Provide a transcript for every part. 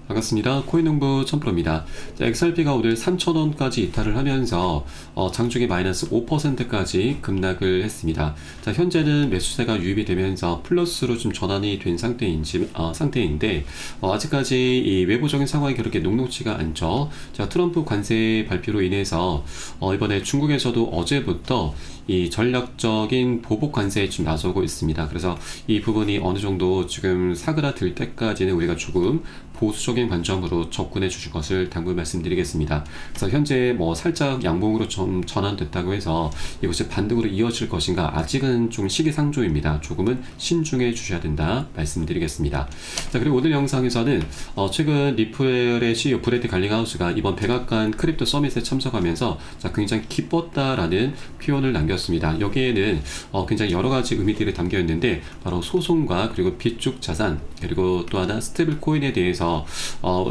반갑습니다. 코인농부 천프로입니다. XRP가 오늘 3,000원까지 이탈을 하면서 장중에 마이너스 5%까지 급락을 했습니다. 자, 현재는 매수세가 유입이 되면서 플러스로 좀 전환이 된 상태인데 아직까지 이 외부적인 상황이 그렇게 녹록지가 않죠. 자, 트럼프 관세 발표로 인해서 이번에 중국에서도 어제부터 이 전략적인 보복 관세에 좀 나서고 있습니다. 그래서 이 부분이 어느 정도 지금 사그라들 때까지는 우리가 조금 보수적인 관점으로 접근해 주실 것을 당부 말씀드리겠습니다. 그래서 현재 살짝 양봉으로 좀 전환됐다고 해서 이것이 반등으로 이어질 것인가 아직은 좀 시기상조입니다. 조금은 신중해 주셔야 된다 말씀드리겠습니다. 자, 그리고 오늘 영상에서는 최근 리플의 CEO 브래드 갈링하우스가 이번 백악관 크립토 서밋에 참석하면서 굉장히 기뻤다라는 표현을 남겼습니다. 여기에는 굉장히 여러 가지 의미들이 담겨 있는데 바로 소송과 그리고 비축 자산 그리고 또 하나 스테이블 코인에 대해서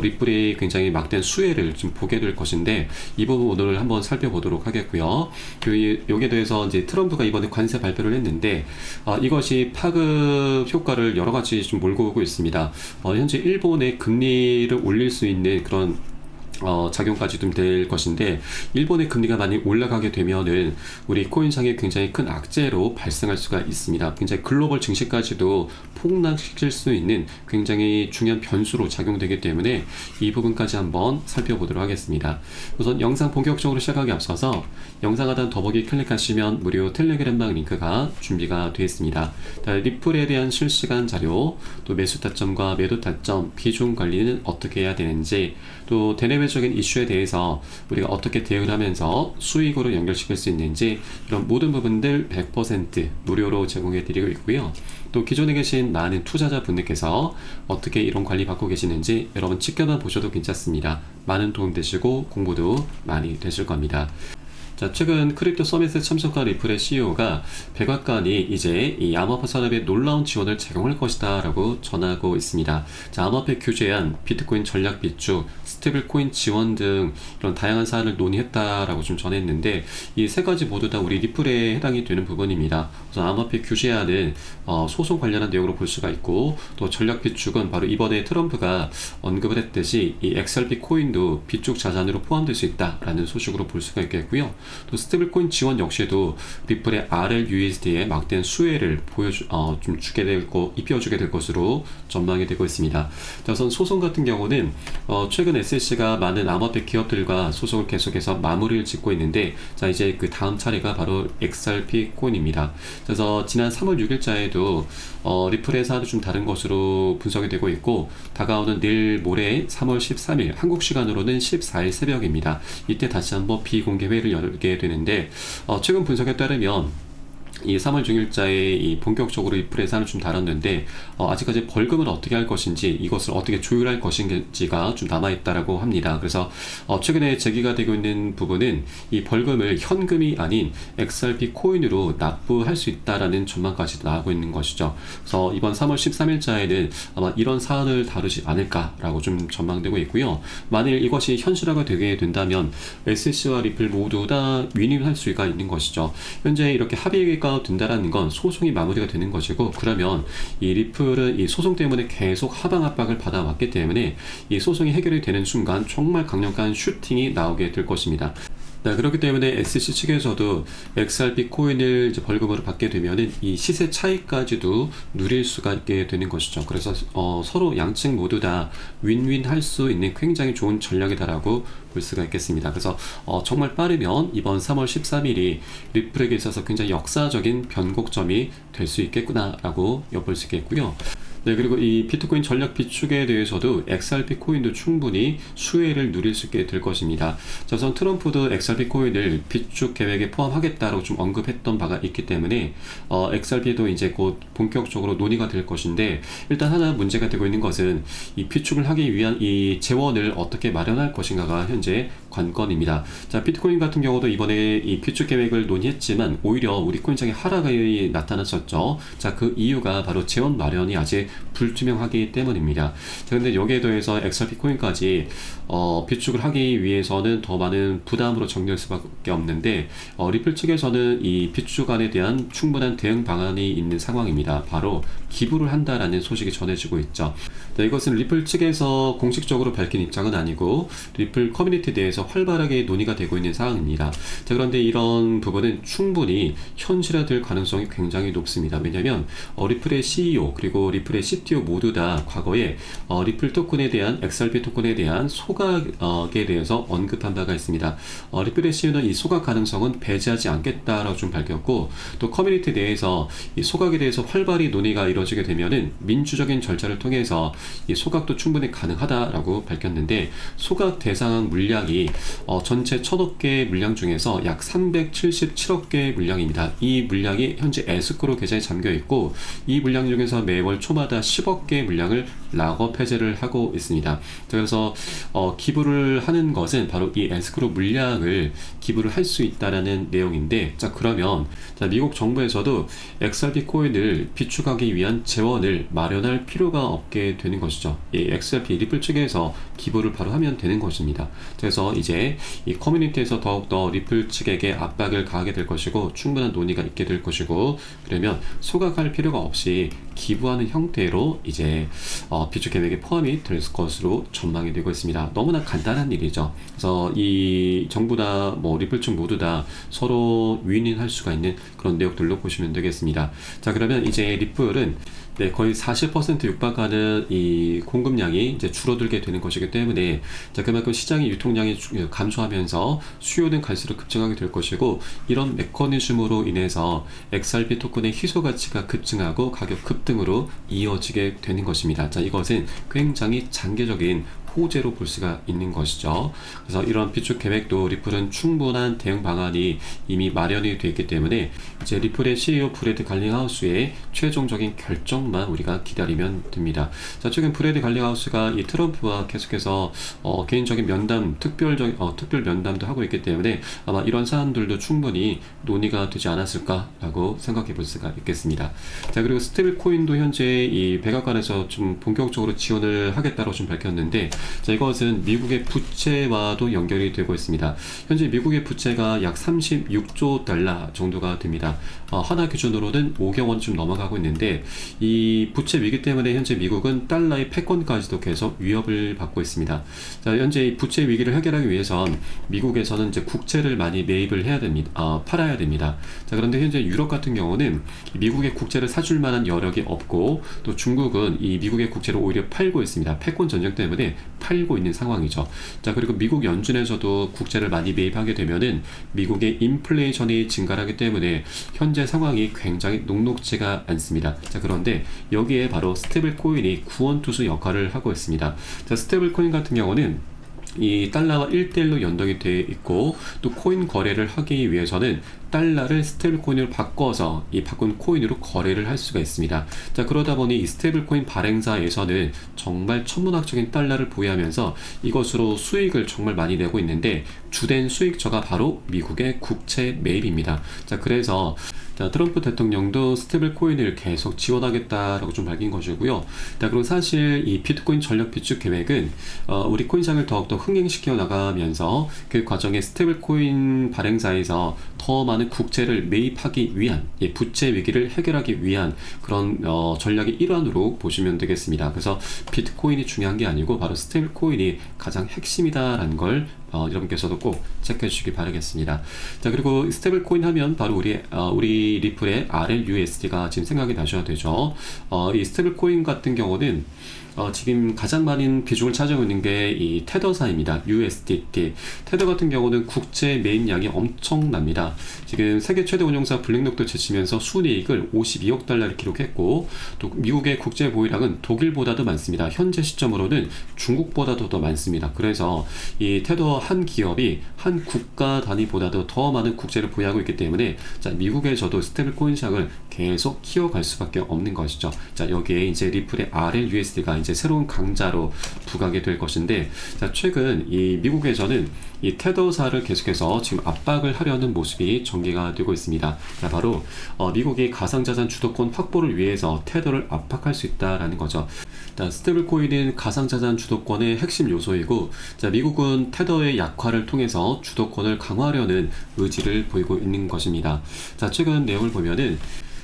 리플이 굉장히 막대한 수혜를 좀 보게 될 것인데 이 부분 오늘 한번 살펴보도록 하겠고요. 여기에 대해서 이제 트럼프가 이번에 관세 발표를 했는데 이것이 파급 효과를 여러 가지 좀 몰고 오고 있습니다. 현재 일본의 금리를 올릴 수 있는 그런 작용까지 좀 될 것인데 일본의 금리가 많이 올라가게 되면은 우리 코인상에 굉장히 큰 악재로 발생할 수가 있습니다. 굉장히 글로벌 증시까지도 폭락시킬 수 있는 굉장히 중요한 변수로 작용되기 때문에 이 부분까지 한번 살펴보도록 하겠습니다. 우선 영상 본격적으로 시작하기 앞서서 영상 하단 더보기 클릭하시면 무료 텔레그램방 링크가 준비가 되어 있습니다. 리플에 대한 실시간 자료, 또 매수 타점과 매도 타점, 비중 관리는 어떻게 해야 되는지, 또 대내외적인 이슈에 대해서 우리가 어떻게 대응을 하면서 수익으로 연결시킬 수 있는지 이런 모든 부분들 100% 무료로 제공해 드리고 있고요. 또 기존에 계신 많은 투자자 분들께서 어떻게 이런 관리 받고 계시는지 여러분 지켜만 보셔도 괜찮습니다. 많은 도움 되시고 공부도 많이 되실 겁니다. 자, 최근 크립토 서밋에 참석한 리플의 CEO가 백악관이 이제 이 암호화폐 산업에 놀라운 지원을 제공할 것이다 라고 전하고 있습니다. 자, 암호화폐 규제안, 비트코인 전략 비축, 스테이블 코인 지원 등 이런 다양한 사안을 논의했다라고 좀 전했는데 이 세 가지 모두 다 우리 리플에 해당이 되는 부분입니다. 우선 암호화폐 규제안은 소송 관련한 내용으로 볼 수가 있고, 또 전략 비축은 바로 이번에 트럼프가 언급을 했듯이 이 XRP 코인도 비축 자산으로 포함될 수 있다라는 소식으로 볼 수가 있겠고요. 또 스테이블코인 지원 역시도 리플의 RLUSD에 막대한 수혜를 좀 입혀주게 될 것으로 전망이 되고 있습니다. 자, 우선 소송 같은 경우는 최근 SEC가 많은 암호화폐 기업들과 소송을 계속해서 마무리를 짓고 있는데, 자, 이제 그 다음 차례가 바로 XRP 코인입니다. 그래서 지난 3월 6일자에도 리플의 사안은 좀 다른 것으로 분석이 되고 있고, 다가오는 내일 모레 3월 13일 한국 시간으로는 14일 새벽입니다. 이때 다시 한번 비공개 회의를 열게 되는데 최근 분석에 따르면 이 3월 중일자에 이 본격적으로 리플의 사안을 좀 다뤘는데 아직까지 벌금을 어떻게 할 것인지, 이것을 어떻게 조율할 것인지가 좀 남아있다라고 합니다. 그래서 최근에 제기가 되고 있는 부분은 이 벌금을 현금이 아닌 XRP 코인으로 납부할 수 있다라는 전망까지도 나오고 있는 것이죠. 그래서 이번 3월 13일자에는 아마 이런 사안을 다루지 않을까라고 좀 전망되고 있고요. 만일 이것이 현실화가 되게 된다면 SEC와 리플 모두 다 윈윈할 수가 있는 것이죠. 현재 이렇게 합의가 된다라는 건 소송이 마무리가 되는 것이고, 그러면 이 리플은 이 소송 때문에 계속 하방 압박을 받아왔기 때문에 이 소송이 해결이 되는 순간 정말 강력한 슈팅이 나오게 될 것입니다. 네, 그렇기 때문에 SEC 측에서도 XRP 코인을 이제 벌금으로 받게 되면은 이 시세 차익까지도 누릴 수가 있게 되는 것이죠. 그래서 서로 양측 모두 다 윈윈 할 수 있는 굉장히 좋은 전략이다라고 볼 수가 있겠습니다. 그래서 정말 빠르면 이번 3월 13일이 리플에게 있어서 굉장히 역사적인 변곡점이 될 수 있겠구나라고 엿볼 수 있겠고요. 네, 그리고 이 비트코인 전략 비축에 대해서도 XRP 코인도 충분히 수혜를 누릴 수 있게 될 것입니다. 자, 우선 트럼프도 XRP 코인을 비축 계획에 포함하겠다고 좀 언급했던 바가 있기 때문에 XRP도 이제 곧 본격적으로 논의가 될 것인데, 일단 하나 문제가 되고 있는 것은 이 비축을 하기 위한 이 재원을 어떻게 마련할 것인가가 현재 관건입니다. 자, 비트코인 같은 경우도 이번에 이 비축 계획을 논의했지만 오히려 우리 코인장에 하락이 나타났었죠. 자, 그 이유가 바로 재원 마련이 아직 불투명하기 때문입니다. 자, 근데 여기에 더해서 XRP 코인까지 비축을 하기 위해서는 더 많은 부담으로 정리할 수밖에 없는데 리플 측에서는 이 비축안에 대한 충분한 대응 방안이 있는 상황입니다. 바로 기부를 한다라는 소식이 전해지고 있죠. 자, 이것은 리플 측에서 공식적으로 밝힌 입장은 아니고 리플 커뮤니티 내에서 활발하게 논의가 되고 있는 사항입니다. 자, 그런데 이런 부분은 충분히 현실화될 가능성이 굉장히 높습니다. 왜냐하면 리플의 CEO 그리고 리플의 CTO 모두 다 과거에 리플 토큰에 대한 XRP 토큰에 대한 소각에 대해서 언급한 바가 있습니다. 리플의 CEO는 이 소각 가능성은 배제하지 않겠다라고 좀 밝혔고, 또 커뮤니티 내에서 이 소각에 대해서 활발히 논의가 이루어지게 되면은 민주적인 절차를 통해서 이 소각도 충분히 가능하다라고 밝혔는데, 소각 대상 물량이 전체 1000억 개 물량 중에서 약 377억 개 물량입니다. 이 물량이 현재 에스크로 계좌에 잠겨 있고, 이 물량 중에서 매월 초마다 10억 개 물량을 락업 해제를 하고 있습니다. 그래서 기부를 하는 것은 바로 이 에스크로 물량을 기부를 할 수 있다라는 내용인데, 자, 그러면 미국 정부에서도 XRP 코인을 비축하기 위한 재원을 마련할 필요가 없게 되는 것이죠. 이 XRP 리플 측에서 기부를 바로 하면 되는 것입니다. 그래서 이제 이 커뮤니티에서 더욱더 리플 측에게 압박을 가하게 될 것이고, 충분한 논의가 있게 될 것이고, 그러면 소각할 필요가 없이 기부하는 형태로 이제 비축 계획에 포함이 될 것으로 전망이 되고 있습니다. 너무나 간단한 일이죠. 그래서 이 정부나 뭐 리플 측 모두 다 서로 윈윈할 수가 있는 그런 내용들로 보시면 되겠습니다. 자, 그러면 이제 리플은 거의 40% 육박하는 이 공급량이 이제 줄어들게 되는 것이기 때문에, 자, 그만큼 시장의 유통량이 감소하면서 수요는 갈수록 급증하게 될 것이고, 이런 메커니즘으로 인해서 XRP 토큰의 희소 가치가 급증하고 가격 급등으로 이어지게 되는 것입니다. 자, 이것은 굉장히 장기적인 호재로 볼 수가 있는 것이죠. 그래서 이런 비축 계획도 리플은 충분한 대응 방안이 이미 마련이 되어 있기 때문에 이제 리플의 CEO 브래드 갈링하우스의 최종적인 결정만 우리가 기다리면 됩니다. 자, 최근 브래드 갈링하우스가 이 트럼프와 계속해서 개인적인 면담, 특별 면담도 하고 있기 때문에 아마 이런 사안들도 충분히 논의가 되지 않았을까라고 생각해 볼 수가 있겠습니다. 자, 그리고 스테이블 코인도 현재 이 백악관에서 좀 본격적으로 지원을 하겠다고 좀 밝혔는데, 자, 이것은 미국의 부채와도 연결이 되고 있습니다. 현재 미국의 부채가 약 36조 달러 정도가 됩니다. 하나 기준으로는 5경 원쯤 넘어가고 있는데, 이 부채 위기 때문에 현재 미국은 달러의 패권까지도 계속 위협을 받고 있습니다. 자, 현재 이 부채 위기를 해결하기 위해선 미국에서는 이제 국채를 많이 매입을 해야 됩니다. 팔아야 됩니다. 자, 그런데 현재 유럽 같은 경우는 미국의 국채를 사줄 만한 여력이 없고, 또 중국은 이 미국의 국채를 오히려 팔고 있습니다. 패권 전쟁 때문에 팔고 있는 상황이죠. 자, 그리고 미국 연준에서도 국채를 많이 매입하게 되면은 미국의 인플레이션이 증가하기 때문에 현재 상황이 굉장히 녹록지가 않습니다. 자, 그런데 여기에 바로 스테이블 코인이 구원투수 역할을 하고 있습니다. 자, 스테이블 코인 같은 경우는 이 달러와 1대1로 연동이 되어 있고, 또 코인 거래를 하기 위해서는 달러를 스테이블 코인으로 바꿔서 이 바꾼 코인으로 거래를 할 수가 있습니다. 자, 그러다 보니 이 스테이블 코인 발행사에서는 정말 천문학적인 달러를 보유하면서 이것으로 수익을 정말 많이 내고 있는데, 주된 수익처가 바로 미국의 국채 매입입니다. 자, 그래서 자, 트럼프 대통령도 스테이블 코인을 계속 지원하겠다라고 좀 밝힌 것이고요. 자, 그리고 사실 이 비트코인 전력 비축 계획은 우리 코인상을 더욱더 흥행시켜 나가면서 그 과정에 스테이블 코인 발행사에서 더 많은 국채를 매입하기 위한, 부채 위기를 해결하기 위한 그런 전략의 일환으로 보시면 되겠습니다. 그래서 비트코인이 중요한 게 아니고 바로 스테이블 코인이 가장 핵심이다라는 걸 여러분께서도 꼭 체크해 주시기 바라겠습니다. 자, 그리고 스테이블 코인 하면 바로 우리 리플의 RLUSD가 지금 생각이 나셔야 되죠. 이 스테이블 코인 같은 경우는 지금 가장 많은 비중을 차지하고 있는 게 이 테더사입니다. USDT. 테더 같은 경우는 국채 매입량이 엄청납니다. 지금 세계 최대 운용사 블랙록도 제치면서 순이익을 52억 달러를 기록했고, 또 미국의 국채 보유량은 독일보다도 많습니다. 현재 시점으로는 중국보다도 더 많습니다. 그래서 이 테더 한 기업이 한 국가 단위보다도 더 많은 국채를 보유하고 있기 때문에, 자, 미국에서도 스테이블 코인 시장을 계속 키워갈 수밖에 없는 것이죠. 자, 여기에 이제 리플의 RLUSD가 이제 새로운 강자로 부각이 될 것인데, 자, 최근 이 미국에서는 이 테더사를 계속해서 지금 압박을 하려는 모습이 전개가 되고 있습니다. 자, 바로 미국이 가상자산 주도권 확보를 위해서 테더를 압박할 수 있다라는 거죠. 자, 스테이블코인은 가상자산 주도권의 핵심 요소이고, 자, 미국은 테더의 약화를 통해서 주도권을 강화하려는 의지를 보이고 있는 것입니다. 자, 최근 내용을 보면은,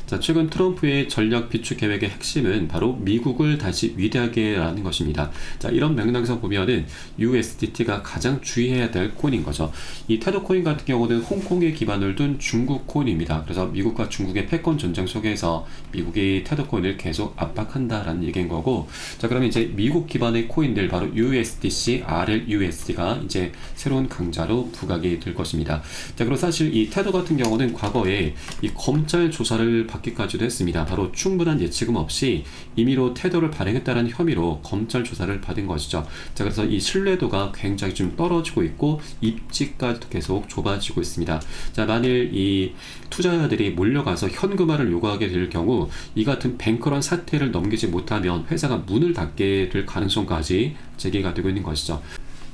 자, 최근 트럼프의 전략 비축 계획의 핵심은 바로 미국을 다시 위대하게 하는 것입니다. 자, 이런 맥락에서 보면은 USDT가 가장 주의해야 될 코인인 거죠. 이 테더 코인 같은 경우는 홍콩에 기반을 둔 중국 코인입니다. 그래서 미국과 중국의 패권 전쟁 속에서 미국이 테더 코인을 계속 압박한다라는 얘기인 거고, 자, 그러면 이제 미국 기반의 코인들 바로 USDC, RLUSD가 이제 새로운 강자로 부각이 될 것입니다. 자, 그리고 사실 이 테더 같은 경우는 과거에 이 검찰 조사를 받기까지도 했습니다. 바로 충분한 예치금 없이 임의로 테더를 발행했다는 혐의로 검찰 조사를 받은 것이죠. 자, 그래서 이 신뢰도가 굉장히 좀 떨어지고 있고 입지까지도 계속 좁아지고 있습니다. 자, 만일 이 투자자들이 몰려가서 현금화를 요구하게 될 경우 이 같은 뱅크런 사태를 넘기지 못하면 회사가 문을 닫게 될 가능성까지 제기가 되고 있는 것이죠.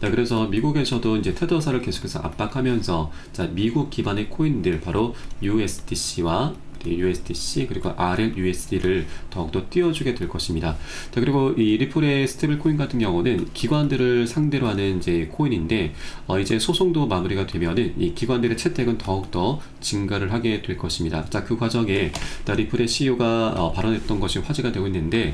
자, 그래서 미국에서도 이제 테더사를 계속해서 압박하면서, 자, 미국 기반의 코인들 바로 USDC와 USDC 그리고 RLUSD를 더욱더 띄워주게 될 것입니다. 자, 그리고 이 리플의 스테이블 코인 같은 경우는 기관들을 상대로 하는 이제 코인인데, 이제 소송도 마무리가 되면은 이 기관들의 채택은 더욱더 증가를 하게 될 것입니다. 자, 그 과정에 리플의 CEO가 발언했던 것이 화제가 되고 있는데,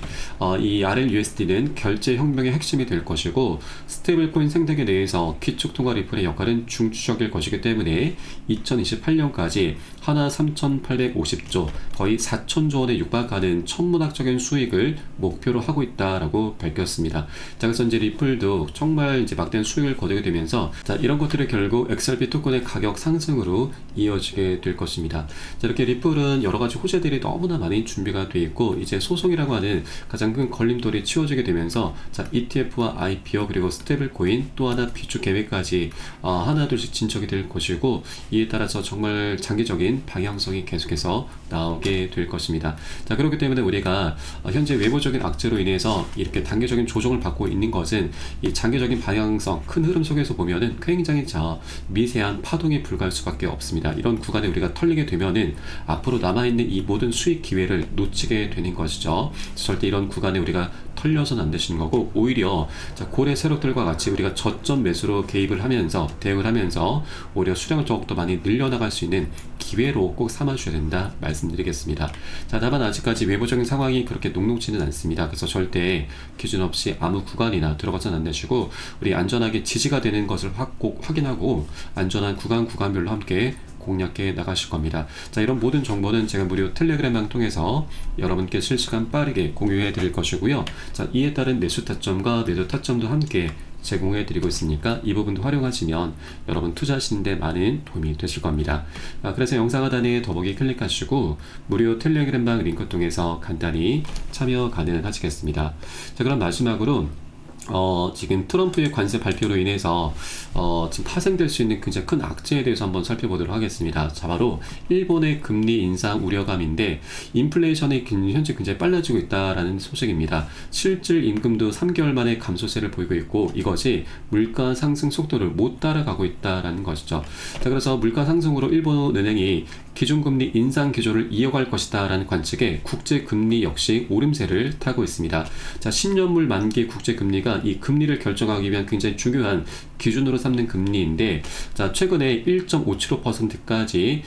이 RLUSD는 결제 혁명의 핵심이 될 것이고 스테이블 코인 생태계 내에서 기축통화 리플의 역할은 중추적일 것이기 때문에 2028년까지 하나 3,850조, 거의 4천조 원에 육박하는 천문학적인 수익을 목표로 하고 있다라고 밝혔습니다. 자, 그래서 이제 리플도 정말 이제 막대한 수익을 거두게 되면서, 자, 이런 것들이 결국 XRP 토큰의 가격 상승으로 이어지게 될 것입니다. 자, 이렇게 리플은 여러 가지 호재들이 너무나 많이 준비가 되어 있고, 이제 소송이라고 하는 가장 큰 걸림돌이 치워지게 되면서, 자, ETF와 IPO 그리고 스테이블 코인 또 하나 비축 계획까지 하나 둘씩 진척이 될 것이고, 이에 따라서 정말 장기적인 방향성이 계속해서 나오게 될 것입니다. 자, 그렇기 때문에 우리가 현재 외부적인 악재로 인해서 이렇게 단계적인 조정을 받고 있는 것은 이 장기적인 방향성, 큰 흐름 속에서 보면은 굉장히 미세한 파동에 불과할 수밖에 없습니다. 이런 구간에 우리가 털리게 되면은 앞으로 남아있는 이 모든 수익 기회를 놓치게 되는 것이죠. 절대 이런 구간에 우리가 털려서는 안 되시는 거고, 오히려 고래 세력들과 같이 우리가 저점 매수로 개입을 하면서 대응을 하면서 오히려 수량을 더욱더 많이 늘려나갈 수 있는 기회로 꼭 삼아주셔야 된다 말씀드리겠습니다. 자, 다만 아직까지 외부적인 상황이 그렇게 녹록지는 않습니다. 그래서 절대 기준 없이 아무 구간이나 들어가서는 안 되시고, 우리 안전하게 지지가 되는 것을 꼭 확인하고 안전한 구간별로 함께 공략해 나가실 겁니다. 자, 이런 모든 정보는 제가 무료 텔레그램망 통해서 여러분께 실시간 빠르게 공유해 드릴 것이고요. 자, 이에 따른 매수 타점과 매도 타점도 함께 제공해 드리고 있으니까 이 부분도 활용하시면 여러분 투자하시는데 많은 도움이 되실 겁니다. 그래서 영상 하단에 더보기 클릭하시고 무료 텔레그램망 링크 통해서 간단히 참여 가능하시겠습니다. 자, 그럼 마지막으로 지금 트럼프의 관세 발표로 인해서 지금 파생될 수 있는 굉장히 큰 악재에 대해서 한번 살펴보도록 하겠습니다. 자, 바로 일본의 금리 인상 우려감인데, 인플레이션이 현재 굉장히 빨라지고 있다라는 소식입니다. 실질 임금도 3개월 만에 감소세를 보이고 있고, 이것이 물가 상승 속도를 못 따라가고 있다라는 것이죠. 자, 그래서 물가 상승으로 일본 은행이 기준금리 인상 기조를 이어갈 것이다 라는 관측에 국제금리 역시 오름세를 타고 있습니다. 자, 10년물 만기 국제금리가 이 금리를 결정하기 위한 굉장히 중요한 기준으로 삼는 금리인데, 자, 최근에 1.575%까지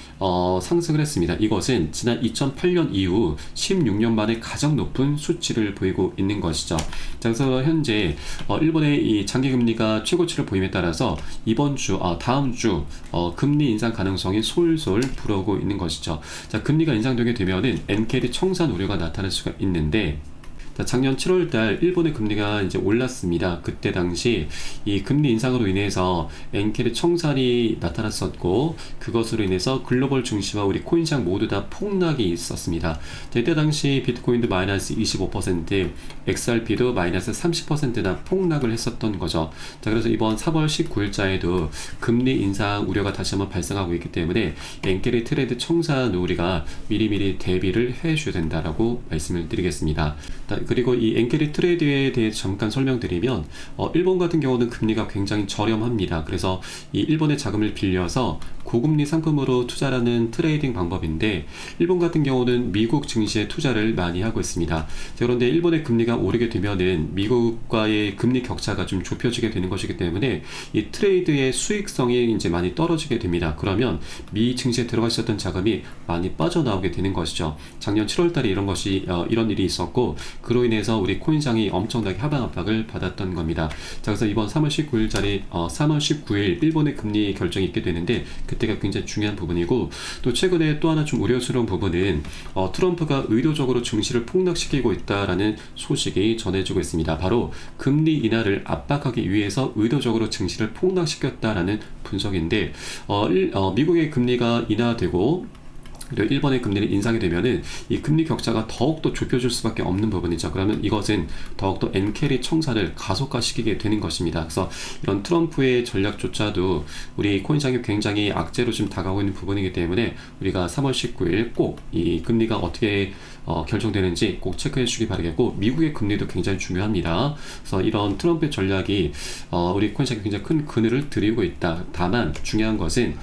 상승을 했습니다. 이것은 지난 2008년 이후 16년 만에 가장 높은 수치를 보이고 있는 것이죠. 자, 그래서 현재 일본의 이 장기금리가 최고치를 보임에 따라서 이번 주, 다음 주 금리 인상 가능성이 솔솔 불어오고 있는 것이죠. 자, 금리가 인상되게 되면은 엔캐리 청산 우려가 나타날 수가 있는데, 작년 7월달 일본의 금리가 이제 올랐습니다. 그때 당시 이 금리 인상으로 인해서 엔캐리 청산이 나타났었고, 그것으로 인해서 글로벌 증시와 우리 코인시장 모두 다 폭락이 있었습니다. 이때 당시 비트코인도 마이너스 25%, XRP도 마이너스 30%나 폭락을 했었던 거죠. 자, 그래서 이번 4월 19일자에도 금리 인상 우려가 다시 한번 발생하고 있기 때문에 엔캐리 트레이드 청산 우리가 미리미리 대비를 해 주셔야 된다라고 말씀을 드리겠습니다. 그리고 이 엔캐리 트레이드에 대해 잠깐 설명드리면 일본 같은 경우는 금리가 굉장히 저렴합니다. 그래서 이 일본의 자금을 빌려서 고금리 상품으로 투자하는 트레이딩 방법인데 일본 같은 경우는 미국 증시에 투자를 많이 하고 있습니다. 그런데 일본의 금리가 오르게 되면은 미국과의 금리 격차가 좀 좁혀지게 되는 것이기 때문에 이 트레이드의 수익성이 이제 많이 떨어지게 됩니다. 그러면 미 증시에 들어가 있었던 자금이 많이 빠져나오게 되는 것이죠. 작년 7월달에 이런 일이 있었고 그로 인해서 우리 코인장이 엄청나게 하방 압박을 받았던 겁니다. 자, 그래서 이번 3월 19일 일본의 금리 결정이 있게 되는데 그때가 굉장히 중요한 부분이고 또 최근에 또 하나 좀 우려스러운 부분은 트럼프가 의도적으로 증시를 폭락시키고 있다라는 소식이 전해지고 있습니다. 바로 금리 인하를 압박하기 위해서 의도적으로 증시를 폭락시켰다라는 분석인데 미국의 금리가 인하되고 일본의 금리를 인상이 되면은 이 금리 격차가 더욱더 좁혀질 수밖에 없는 부분이죠. 그러면 이것은 더욱더 엔캐리 청산을 가속화시키게 되는 것입니다. 그래서 이런 트럼프의 전략조차도 우리 코인장이 굉장히 악재로 좀 다가오고 있는 부분이기 때문에 우리가 3월 19일 꼭 이 금리가 어떻게 결정되는지 꼭 체크해 주시기 바라겠고 미국의 금리도 굉장히 중요합니다. 그래서 이런 트럼프의 전략이 우리 코인장이 굉장히 큰 그늘을 들이고 있다. 다만 중요한 것은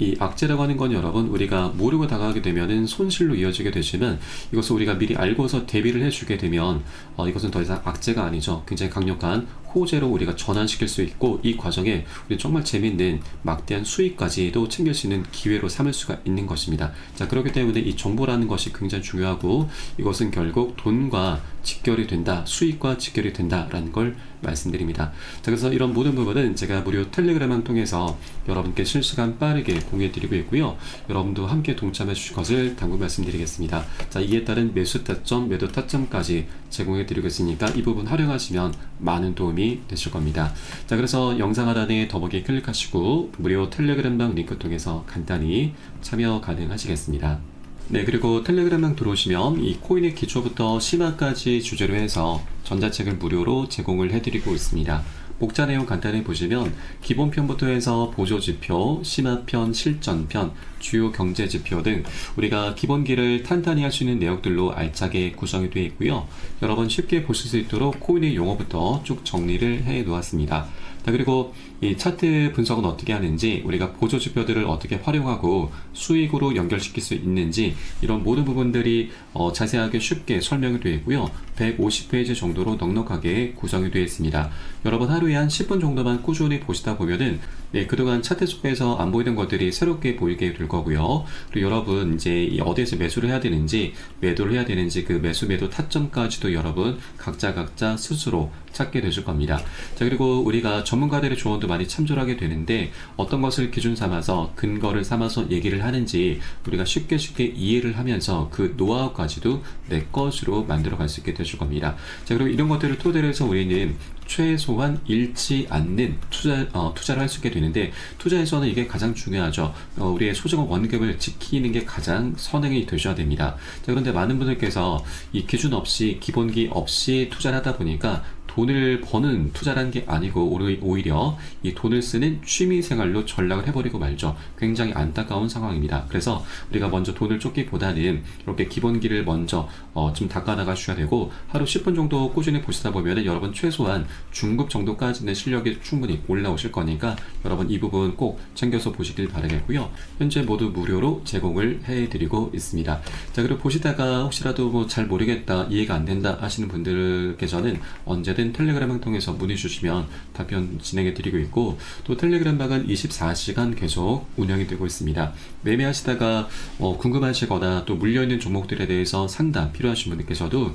이 악재라고 하는 건 여러분 우리가 모르고 다가가게 되면은 손실로 이어지게 되지만 이것을 우리가 미리 알고서 대비를 해주게 되면 이것은 더 이상 악재가 아니죠. 굉장히 강력한 호재로 우리가 전환시킬 수 있고 이 과정에 우리 정말 재밌는 막대한 수익까지도 챙길 수 있는 기회로 삼을 수가 있는 것입니다. 자, 그렇기 때문에 이 정보라는 것이 굉장히 중요하고 이것은 결국 돈과 직결이 된다, 수익과 직결이 된다라는 걸 말씀드립니다. 자, 그래서 이런 모든 부분은 제가 무료 텔레그램을 통해서 여러분께 실시간 빠르게 공유해드리고 있고요. 여러분도 함께 동참해 주실 것을 당부 말씀드리겠습니다. 자, 이에 따른 매수 타점, 매도 타점까지 제공해드리고 있으니까 이 부분 활용하시면 많은 도움이 되실 겁니다. 자, 그래서 영상 하단에 더보기 클릭하시고 무료 텔레그램방 링크 통해서 간단히 참여 가능하시겠습니다. 네, 그리고 텔레그램방 들어오시면 이 코인의 기초부터 심화까지 주제로 해서 전자책을 무료로 제공을 해드리고 있습니다. 목차 내용 간단히 보시면 기본편부터 해서 보조지표, 심화편, 실전편, 주요 경제지표 등 우리가 기본기를 탄탄히 할 수 있는 내용들로 알차게 구성이 되어 있고요. 여러분 쉽게 보실 수 있도록 코인의 용어부터 쭉 정리를 해 놓았습니다. 자, 그리고 이 차트 분석은 어떻게 하는지, 우리가 보조지표들을 어떻게 활용하고 수익으로 연결시킬 수 있는지, 이런 모든 부분들이 자세하게 쉽게 설명이 되어 있고요. 150페이지 정도로 넉넉하게 구성이 되어 있습니다. 여러분 하루에 한 10분 정도만 꾸준히 보시다 보면은 그동안 차트 속에서 안 보이던 것들이 새롭게 보이게 될 거고요. 그리고 여러분 이제 어디에서 매수를 해야 되는지, 매도를 해야 되는지, 그 매수 매도 타점까지도 여러분 각자 스스로 찾게 되실 겁니다. 자, 그리고 우리가 전문가들의 조언도 많이 참조를 하게 되는데 어떤 것을 기준 삼아서 근거를 삼아서 얘기를 하는지 우리가 쉽게 이해를 하면서 그 노하우까지도 내 것으로 만들어 갈 수 있게 되실 겁니다. 자, 그리고 이런 것들을 토대로 해서 우리는 최소한 잃지 않는 투자를 할 수 있게 되는데, 투자에서는 이게 가장 중요하죠. 우리의 소중한 원금을 지키는 게 가장 선행이 되셔야 됩니다. 자, 그런데 많은 분들께서 이 기준 없이, 기본기 없이 투자를 하다 보니까 돈을 버는 투자라는 게 아니고 오히려 이 돈을 쓰는 취미생활로 전락을 해버리고 말죠. 굉장히 안타까운 상황입니다. 그래서 우리가 먼저 돈을 쫓기보다는 이렇게 기본기를 먼저 좀 닦아나가 주셔야 되고, 하루 10분 정도 꾸준히 보시다 보면 여러분 최소한 중급 정도까지는 실력이 충분히 올라오실 거니까 여러분 이 부분 꼭 챙겨서 보시길 바라겠고요. 현재 모두 무료로 제공을 해드리고 있습니다. 자, 그리고 보시다가 혹시라도 뭐 잘 모르겠다, 이해가 안 된다 하시는 분들께서는 언제든 텔레그램을 통해서 문의 주시면 답변 진행해 드리고 있고, 또 텔레그램 방은 24시간 계속 운영이 되고 있습니다. 매매하시다가 궁금하시거나 또 물려있는 종목들에 대해서 상담 필요하신 분들께서도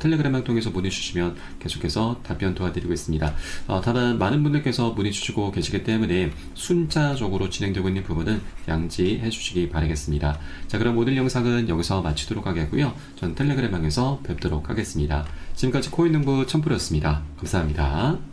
텔레그램을 통해서 문의 주시면 계속해서 답변 도와드리고 있습니다. 다만 많은 분들께서 문의 주시고 계시기 때문에 순차적으로 진행되고 있는 부분은 양지해 주시기 바라겠습니다. 자, 그럼 오늘 영상은 여기서 마치도록 하겠고요. 전 텔레그램 방에서 뵙도록 하겠습니다. 지금까지 코인농부 첨프였습니다. 감사합니다.